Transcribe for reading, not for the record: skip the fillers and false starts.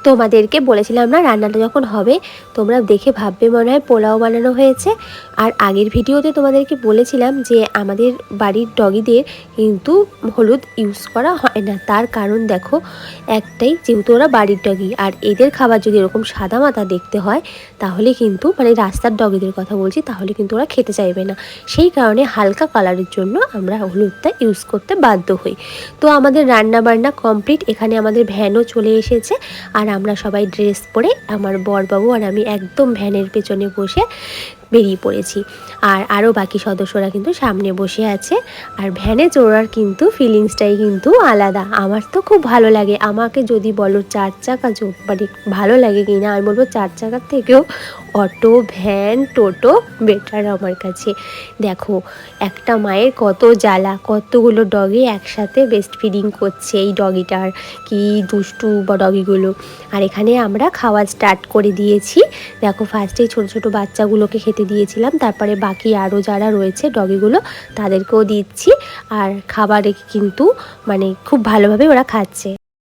তোমাদেরকে বলেছিলাম না, রান্নাটা যখন হবে তোমরা দেখে ভাববে মনে হয় পোলাও বানানো হয়েছে। আর আগের ভিডিওতে তোমাদেরকে বলেছিলাম যে আমাদের বাড়ির ডগিদের কিন্তু হলুদ ইউজ করা হয় না। তার কারণ দেখো একটাই, যেহেতু ওরা বাড়ির ডগি, আর এদের খাবার যদি এরকম সাদা মাথা দেখতে হয় তাহলে কিন্তু, মানে রাস্তার ডগিদের কথা বলছি, তাহলে কিন্তু ওরা খেতে চাইবে না। সেই কারণে হালকা কালারের জন্য আমরা হলুদটা ইউজ করতে বাধ্য হই। তো আমাদের রান্না বান্না কমপ্লিট, এখানে আমাদের ভ্যানও চলে এসেছে। আর আমরা সবাই ড্রেস পরে, আমার বরবাবু আর আমি একদম ভ্যানের পেছনে বসে বেরিয়ে পড়েছি। আর আরও বাকি সদস্যরা কিন্তু সামনে বসে আছে। আর ভ্যানে চড়ার কিন্তু ফিলিংসটাই কিন্তু আলাদা। আমার তো খুব ভালো লাগে। আমাকে যদি বলো চার চাকা মানে ভালো লাগে কি না, আমি বলবো চার চাকার থেকেও অটো, ভ্যান, টোটো বেটার আমার কাছে। দেখো একটা মায়ের কত জ্বালা, কতগুলো ডগি একসাথে বেস্ট ফিডিং করছে। এই ডগিটার কি দুষ্টু বা ডগিগুলো। আর এখানে আমরা খাওয়া স্টার্ট করে দিয়েছি। দেখো ফার্স্টেই ছোটো ছোটো বাচ্চাগুলোকে খেতে দিয়েছিলাম, তারপরে বাকি আরও যারা রয়েছে ডগিগুলো তাদেরকেও দিচ্ছি। আর খাবারে কিন্তু মানে খুব ভালোভাবে ওরা খাচ্ছে।